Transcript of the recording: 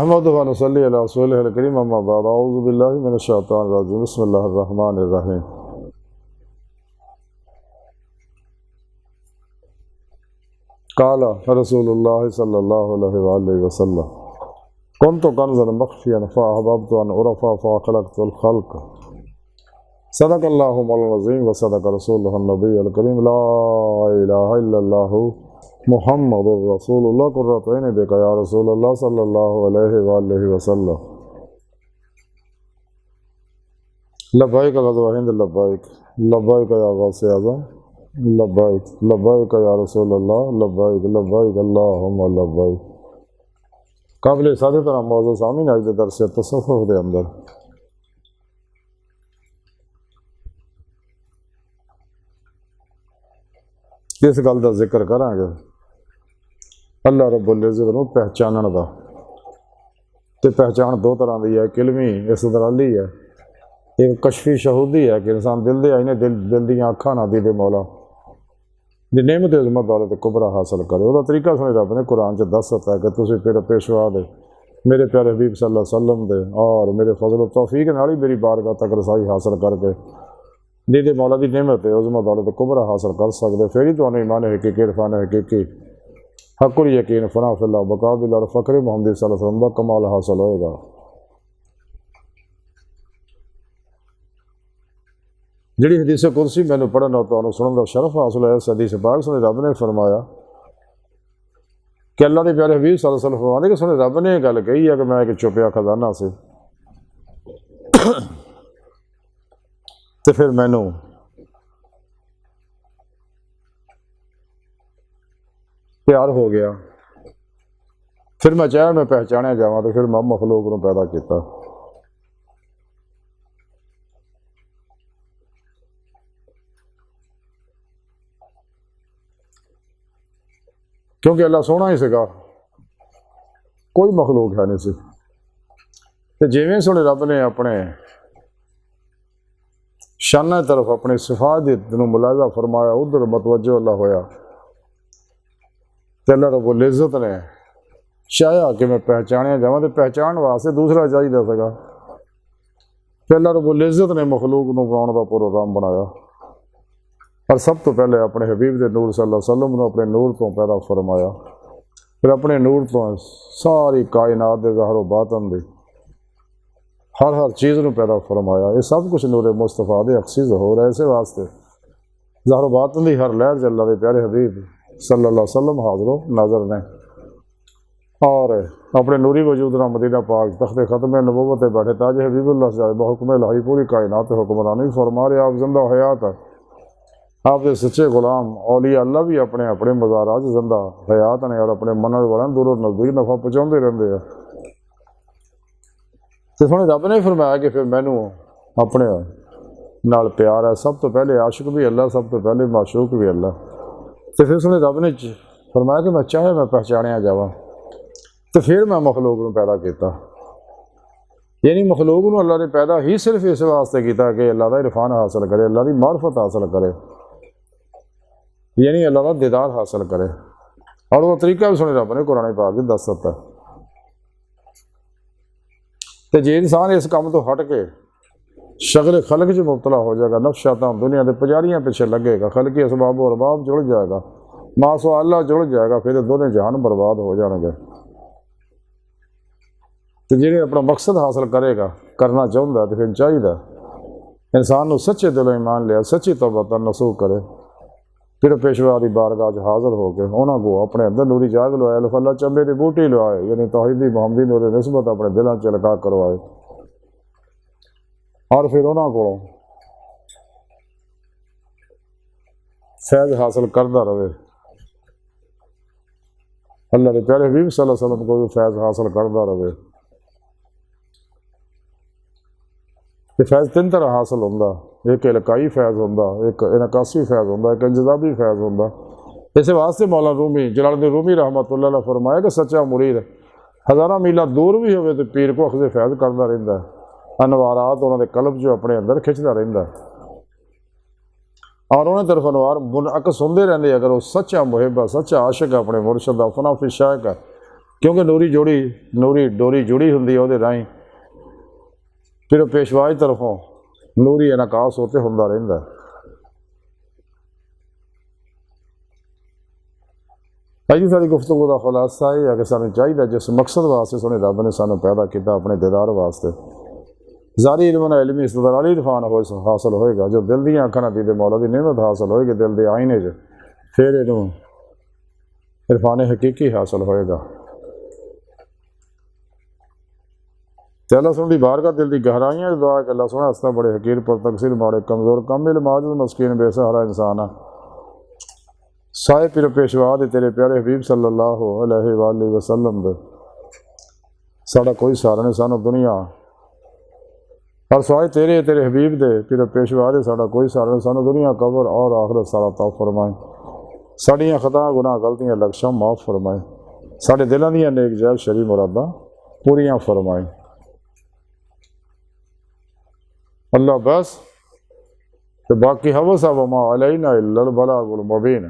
احمد ونصلی علی رسولہ الکریم اما بعد اعوذ باللہ من الشیطان الرجیم بسم اللہ الرحمن الرحیم قال رسول اللہ صلی اللہ علیہ وآلہ وسلم كنت کنزا مخفیا فاحببت ان عرفا فخلقت الخلق صدق اللہ العظیم وصدق رسولہ النبی الکریم لا الہ الا اللہ محمد رسول اللہ قرۃ عین بک یا رسول اللہ صلی اللہ علیہ وآلہ وسلم لبیک غزوہ ہند لبیک لبیک یا غوث اعظم لبیک لبیک یا رسول اللہ لبیک لبیک اللہم لبیک۔ قابل سادہ طرح موضوع سامعین آج دے درس تصوف دے اندر اس گل دا ذکر کریں گے اللہ رب العزت نو پہچانن دا تے پہچان دو طرح دی ہے، علمی استدلالی ہے، ایک کشفی شہودی ہے کہ انسان دل دے آئینے دل دیاں اکھاں نہ دی دے مولا دی نعمت عظمت دولت کبرا حاصل کرے۔ وہ طریقہ سنے رب نے قرآن چ دس ہے کہ تسی پھر پیشوا دے میرے پیارے حبیب صلی اللہ علیہ وسلم دے اور میرے فضل و توفیق نال ہی میری بارگاہ تک رسائی حاصل کر کے دی مولا دی نعمت عظمت دولت کبرا حاصل کر سکتے، پھر ہی تو ایمان حقیقی عرفان حقیقی حق الیقین فنا فی اللہ بقاء باللہ اور فخر محمد صلی اللہ علیہ وسلم کا کمال حاصل ہوئے گا۔ جڑی حدیث قدسی میں نے پڑھنا تو سنن کا شرف حاصل ہے، اس حدیث پاک سنے رب نے فرمایا کہ اللہ کے پیارے حبیب صلی اللہ علیہ وسلم فرمانے کہ سنے رب نے یہ گل کہی ہے کہ میں ایک چھپیا خزانہ سے تو پھر مینوں پیار ہو گیا، پھر میں چاہے میں پہچانیا جاواں تو پھر میں مخلوق نو پیدا کیتا۔ کیونکہ اللہ سونا ہی سکا، کوئی مخلوق ہے نہیں سی، تو جیویں سونے رب نے اپنے شانہ طرف اپنی صفات نو ملاحظہ فرمایا، ادھر متوجہ اللہ ہویا تو اللہ رب العزت نے چاہیا کہ میں پہچانیا جاواں تو پہچان واسطے دوسرا چاہیے سکا، تو اللہ رب العزت نے مخلوق نو بناؤن کا پروگرام بنایا اور سب تو پہلے اپنے حبیب دے نور صلی اللہ علیہ وسلم نے اپنے نور تو پیدا فرمایا، پھر اپنے نور تو ساری کائنات دے ظاہر و باطن دی ہر چیز نو پیدا فرمایا۔ یہ سب کچھ نور مصطفیٰ دے عکسی ظہور ہے، اسے واسطے ظاہر و باطن دی ہر لہر اللہ دے پیارے حبیب صلی اللہ علیہ وسلم حاضر و ناظر نے، اور اپنے نوری وجود نہ مدینہ پاک تخت ختم نبوت بیٹھے تاج حبیب اللہ سے بحکم الہی پوری کائنات حکمرانی فرما رہے، آپ زندہ حیات ہے، آپ کے سچے غلام اولیاء اللہ بھی اپنے اپنے مزارات زندہ حیات نے اور اپنے منع والے دور و نزدیک نفع پہنچاتے رہتے ہیں۔ تو سونے رب نے فرمایا کہ پھر مینوں اپنے نال پیار ہے، سب تو پہلے عاشق بھی اللہ، سب تو پہلے معشوق بھی اللہ، تو پھر سونے رب نے فرمایا کہ میں چاہے میں پہچانیا جاواں تو پھر میں مخلوق نو پیدا کیتا، یعنی مخلوق نو اللہ نے پیدا ہی صرف اس واسطے کیتا کہ اللہ دا عرفان حاصل کرے، اللہ دی معرفت حاصل کرے، یعنی اللہ کا دیدار حاصل کرے، اور وہ طریقہ بھی سنے رب نے قرآن پاک میں دس دیتا ہے۔ تو جی انسان اس کام تو ہٹ کے شغل خلق جو مبتلا ہو جائے گا، نفس شیطان دنیا کے پجاریاں پیچھے لگے گا، خلقی اسباب و ارباب جڑ جائے گا، ماسو اللہ جڑ جائے گا، پھر دونوں جہان برباد ہو جائیں گے۔ تو جی اپنا مقصد حاصل کرے گا، کرنا چاہتا ہے تو پھر چاہیے انسان نو سچے دل ایمان لیا، سچی توبہ نصوح کرے، پھر پیشوا دی بارگاہ حاضر ہو کے انہوں کو اپنے اندر نوری جاگ لوائے، اللہ چمبے دی بوٹی لوائے، یعنی توحیدی محمدی نور نسبت اپنے دلاں چلکا کروائے، اور پھر انہوں کو فیض حاصل کرتا رہے، اللہ کے پیارے حبیب صلی اللہ علیہ وسلم کو بھی فیض حاصل کرتا رہے۔ یہ فیض تین طرح حاصل ہوتا، ایک القائی فیض ہوتا، ایک انعکاسی فیض ہوتا، ایک انجذابی فیض ہوتا۔ اس واسطے مولانا رومی جلال الدین رومی رحمۃ اللہ علیہ فرمایا کہ سچا مرید ہزارہ میلہ دور بھی ہوئے تو پیر کو اخذ فیض کرتا رہتا ہے، انوارات انہوں نے قلب جو اپنے اندر کھچتا رہتا ہے، اور انہیں طرف منعکس ہوندے رہندے۔ اگر وہ سچا محب ہے، سچا عاشق ہے، اپنے مرشد دا فنا فی شائق ہے، ਕਿਉਂਕਿ ਨੂਰੀ ਡੋਰੀ ਜੁੜੀ ਹੁੰਦੀ ਹੈ ਉਹਦੇ ਰਾਹੀਂ, ਫਿਰ ਉਹ ਪੇਸ਼ਵਾ ਦੀ ਤਰਫੋਂ ਨੂਰੀ ਇਨਕਾਸ ਉੱਤੇ ਹੁੰਦਾ ਰਹਿੰਦਾ। ਅੱਜ ਸਾਡੀ ਗੁਫ਼ਤਗੂ ਦਾ ਖੁਲਾਸਾ ਇਹ ਹੈ ਕਿ ਸਾਨੂੰ ਚਾਹੀਦਾ ਜਿਸ ਮਕਸਦ ਵਾਸਤੇ ਸੋਹਣੇ ਰੱਬ ਨੇ ਸਾਨੂੰ ਪੈਦਾ ਕੀਤਾ, ਆਪਣੇ ਦੀਦਾਰ ਵਾਸਤੇ, ਜ਼ਾਰੀ ਇਲਮ ਨਾਲ ਇਲਮੀ ਇਸਤਦਾਰ ਵਾਲੀ ਇਰਫਾਨ ਹਾਸਲ ਹੋਏਗਾ, ਜੋ ਦਿਲ ਦੀਆਂ ਅੱਖਾਂ ਨਾਲ ਦੀਦੇ ਮੌਲਾ ਦੀ ਨਿਮਤ ਹਾਸਲ ਹੋਏਗੀ, ਦਿਲ ਦੇ ਆਇਨੇ 'ਚ, ਫਿਰ ਇਹਨੂੰ ਇਰਫਾਨ ਹਕੀਕੀ ਹਾਸਲ ہوئے گا۔ تو اللہ سن دی بارگاہ دل دی گہرائیاں دعا ہے کہ اللہ سونا ہستا بڑے حقیر پر تقصیر ماڑے کمزور کامل معجز مسکین بے سہارا انسان ہے، سائے پیر پیشوا دے تیرے پیارے حبیب صلی اللہ علیہ وآلہ وسلم دے ساڑا کوئی سہارا نہیں سانو دنیا، اور سوائے تیرے حبیب دے پیر پیشوا دے ساڑا کوئی سہارا نہیں سانو دنیا قبر اور آخرت سارا عطا فرمائے، ساڑیاں خطا گناہ غلطیاں لکشاں معاف فرمائے، ساڑے دلاں دیاں نیک جائز شرعی مراداں پوریاں فرمائے۔ اللہ بس، باقی حوث وما علینا الا البلاغ المبین۔